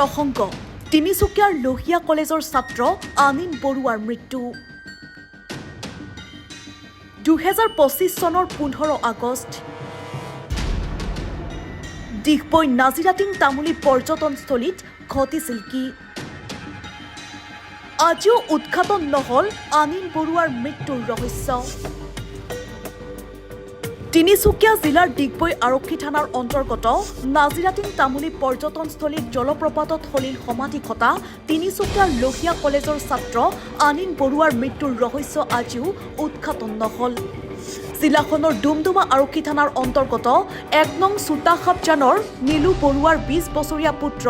প্ৰসংগ তিনিচুকীয়াৰ লোহিয়া কলেজৰ ছাত্ৰ আনিন বৰুৱাৰ মৃত্যু 2025 চনৰ 15 আগষ্ট দিগবৈ নাজিৰাটিং তামুলী পৰ্যটনস্থলীত ঘটিছিল কি আজিও উৎঘাটন নহল আনিন বৰুৱাৰ মৃত্যুৰ ৰহস্য তিনিচুকীয়া জিলাৰ দিগবৈ আৰক্ষী থানাৰ অন্তৰ্গত নাজিৰাটিং তামুলী পৰ্যটনস্থলীত জলপ্ৰপাতত হলিল সমাধি ঘটা তিনিচুকীয়াৰ লোহিয়া কলেজৰ ছাত্ৰ আনিন বৰুৱাৰ মৃত্যুৰ ৰহস্য আজিও উৎঘাটন নহল জিলাখনৰ ডুমডুমা আৰক্ষী থানাৰ অন্তৰ্গত 1 নং চুটা সাবজানৰ নীলু বৰুৱাৰ 20 বছৰীয়া পুত্ৰ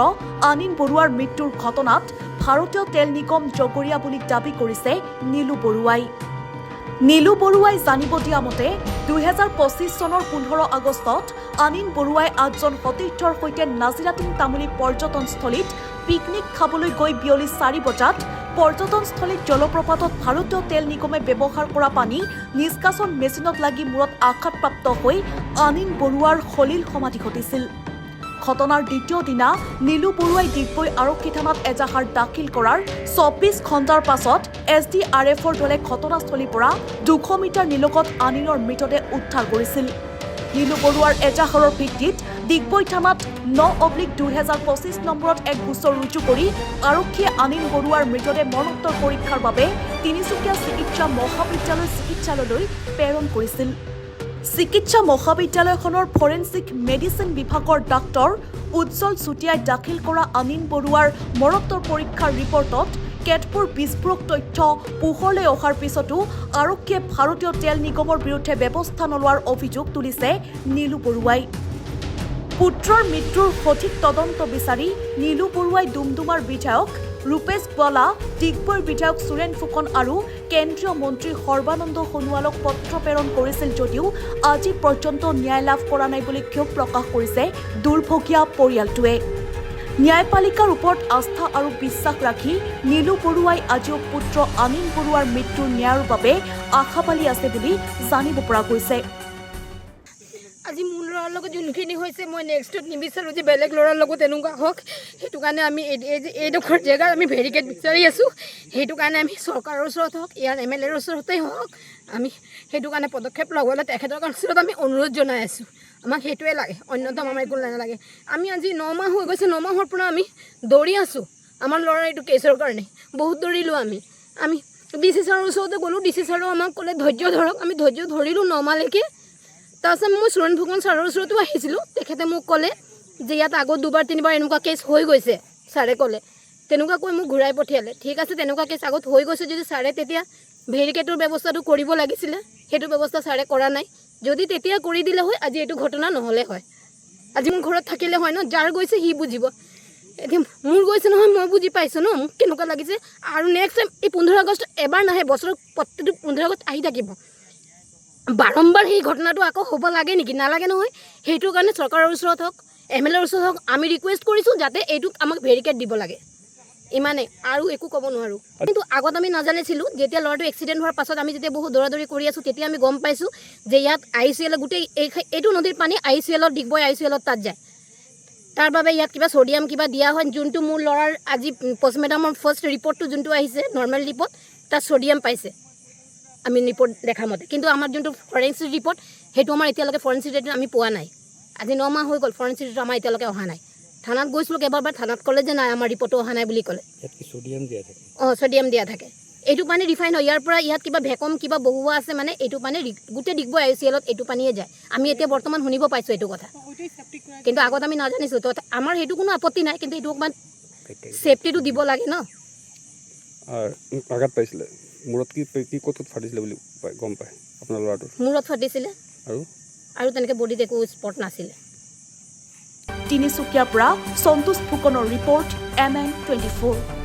আনিন বৰুৱাৰ মৃত্যুৰ ঘটনাত ভাৰতীয় তেল নিগম জগৰীয়া বুলি দাবী কৰিছে নীলু বৰুৱাই জানিব দিয়া মতে 2025 চনৰ 15 আগষ্টত আনিন বৰুৱাই 8জন সতীৰ্থৰ সৈতে নাজিৰাটিং তামুলী পৰ্যটনস্থলীত পিকনিক খাবলৈ গৈ বিয়লি 4 বজাত পৰ্যটনস্থলীত জলপ্ৰপাতত ভাৰতীয় তেল নিগমে ব্যৱহাৰ কৰা পানী নিষ্কাশন মেচিনত লাগি মূৰত আঘাতপ্ৰাপ্ত হৈ আনিন বৰুৱাৰ হলিল সমাধি ঘটিছিল ঘটনাৰ দ্বিতীয় দিনা নীলু বৰুৱাই দিগবৈ আৰক্ষী থানাত এজাহাৰ দাখিল কৰাৰ 24 ঘণ্টাৰ পাছত SDRFৰ দলে ঘটনাস্থলীৰ পৰা 200 মিটাৰ নিলগত আনিনৰ মৃতদেহ উদ্ধাৰ কৰিছিল নীলু বৰুৱাৰ এজাহাৰৰ ভিত্তিত দিগবৈ থানাত 9/2025 নম্বৰত এক গোচৰ ৰুজু কৰি আৰক্ষীয়ে আনিন বৰুৱাৰ মৃতদেহ মৰণোত্তৰ পৰীক্ষাৰ বাবে তিনিচুকীয়া চিকিৎসা মহাবিদ্যালয় চিকিৎসালয়লৈ প্ৰেৰণ কৰিছিল চিকিৎসা মহাবিদ্যালয়খনৰ ফৰেনচিক মেডিচিন বিভাগৰ ডাক্তৰ উজ্জ্বল চুটিয়াই দাখিল কৰা আনিন বৰুৱাৰ মৰণোত্তৰ পৰীক্ষাৰ ৰিপৰ্টত কেতবোৰ বিস্ফোৰক তথ্য পোহৰলৈ অহাৰ পিছতো আৰক্ষীয়ে ভাৰতীয় তেল নিগমৰ বিৰুদ্ধে ব্যৱস্থা নলোৱাৰ অভিযোগ তুলিছে নীলু বৰুৱাই পুত্ৰৰ মৃত্যুৰ সঠিক তদন্ত বিচাৰি নীলু বৰুৱাই ডুমডুমাৰ বিধায়ক ৰূপেশ বলা দিগবৈৰ বিধায়ক সুৰেন ফুকন আৰু কেন্দ্ৰীয় মন্ত্ৰী সৰ্বানন্দ সোণোৱালক পত্ৰ প্ৰেৰণ কৰিছিল যদিও আজি পৰ্যন্ত ন্যায় লাভ কৰা নাই বুলি ক্ষোভ প্ৰকাশ কৰিছে দুৰ্ভগীয়া পৰিয়ালটোৱে ন্যায়পালিকাৰ ওপৰত আস্থা আৰু বিশ্বাস ৰাখি নীলু বৰুৱাই আজিও পুত্ৰ আনিন বৰুৱাৰ মৃত্যুৰ ন্যায়ৰ বাবে আশাবালী আছে বুলি জানিব পৰা গৈছে আজি মোৰ ল'ৰাৰ লগত যোনখিনি হৈছে মই নেক্সটত নিবিচাৰোঁ যে বেলেগ ল'ৰাৰ লগত এনেকুৱা হওক সেইটো কাৰণে আমি এইডোখৰ জেগাত আমি ভেৰিকেট বিচাৰি আছোঁ সেইটো কাৰণে আমি চৰকাৰৰ ওচৰত হওক ইয়াৰ MLAৰ ওচৰতেই হওক আমি সেইটো কাৰণে পদক্ষেপ ল'বলৈ তেখেতৰ ওচৰত আমি অনুৰোধ জনাই আছোঁ আমাক সেইটোৱে লাগে অন্যতম আমাৰ একো নালাগে আমি আজি 9 মাহ হৈ গৈছে 9 মাহৰ পৰা আমি দৌৰি আছোঁ আমাৰ ল'ৰাৰ এইটো কেছৰ কাৰণে বহুত দৌৰিলোঁ আমি DC ছাৰৰ ওচৰতে গ'লোঁ DC ছাৰেও আমাক ক'লে ধৈৰ্য ধৰক আমি ধৈৰ্য ধৰিলোঁ 9 মাহলৈকে তাৰপিছত মই সুৰেন ফুকন ছাৰৰ ওচৰতো আহিছিলোঁ তেখেতে মোক ক'লে যে ইয়াত আগত 2বাৰ 3বাৰ এনেকুৱা কেছ হৈ গৈছে ছাৰে ক'লে তেনেকুৱা কৈ মোক ঘূৰাই পঠিয়ালে ঠিক আছে তেনেকুৱা কেছ আগত হৈ গৈছে যদি ছাৰে তেতিয়া ভেৰিকেটৰ ব্যৱস্থাটো কৰিব লাগিছিলে সেইটো ব্যৱস্থা ছাৰে কৰা নাই যদি তেতিয়া কৰি দিলে হয় আজি এইটো ঘটনা নহ'লে হয় আজি মোৰ ঘৰত থাকিলে হয় ন যাৰ গৈছে সি বুজিব এতিয়া মোৰ গৈছে নহয় মই বুজি পাইছোঁ ন মোক কেনেকুৱা লাগিছে আৰু নেক্সট টাইম এই 15 আগষ্ট এবাৰ নাহে বছৰত প্ৰত্যেকটো 15 আগষ্ট আহি থাকিব বাৰম্বাৰ সেই ঘটনাটো আকৌ হ'ব লাগে নেকি নালাগে নহয় সেইটো কাৰণে চৰকাৰৰ ওচৰত হওক MLAৰ ওচৰত হওক আমি ৰিকুৱেষ্ট কৰিছোঁ যাতে এইটোক আমাক ভেৰিকেট দিব লাগে ইমানে আৰু একো ক'ব নোৱাৰোঁ কিন্তু আগত আমি নাজানিছিলোঁ যেতিয়া ল'ৰাটো এক্সিডেণ্ট হোৱাৰ পাছত আমি যেতিয়া বহুত দৌৰাদৌৰি কৰি আছোঁ তেতিয়া আমি গম পাইছোঁ যে ইয়াত ICL গোটেই এইটো নদীৰ পানী ICLত দিগবৈ ICLত তাত যায় তাৰ বাবে ইয়াত কিবা ছ'ডিয়াম কিবা দিয়া হয় যোনটো মোৰ ল'ৰাৰ আজি পষ্টমেৰ্টামৰ ফাৰ্ষ্ট ৰিপৰ্টটো যোনটো আহিছে নৰ্মেল ৰিপৰ্ট তাত ছ'ডিয়াম পাইছে আমি ৰিপৰ্ট দেখা মতে কিন্তু আমাৰ যোনটো ফৰেনচিক ৰিপৰ্ট সেইটো আমাৰ এতিয়ালৈকে ফৰেনচিক ৰিপৰ্ট আমি পোৱা নাই আজি 9 মাহ হৈ গ'ল ফৰেনচিক ৰিপৰ্ট আমাৰ এতিয়ালৈকে অহা নাই থানাত গৈছিলোঁ কেইবাৰবাৰ থানাত ক'লে যে নাই আমাৰ ৰিপৰ্টটো অহা নাই বুলি ক'লে ছ'ডিয়াম দিয়া থাকে এইটো পানী ৰিফাইন হয় ইয়াৰ পৰা ইয়াত কিবা ভেকম কিবা বহুৱা আছে মানে এইটো পানী গোটেই দিগবৈ ICLত এইটো পানীয়ে যায় আমি এতিয়া বৰ্তমান শুনিব পাইছোঁ এইটো কথা কিন্তু আগত আমি নাজানিছোঁ তো আমাৰ সেইটো কোনো আপত্তি নাই কিন্তু এইটো অকণমান ছেফটিটো দিব লাগে ন আঘাত পাইছিলে মূৰত কি ক'ত ফাটিছিলে বুলি গম পায় আপোনাৰ ল'ৰাটোৰ মূৰত ফাটিছিলে আৰু তেনেকৈ বডিত একো স্পট নাছিলে তিনিচুকীয়াৰ পৰা সন্তোষ ফুকনৰ ৰিপৰ্ট MN24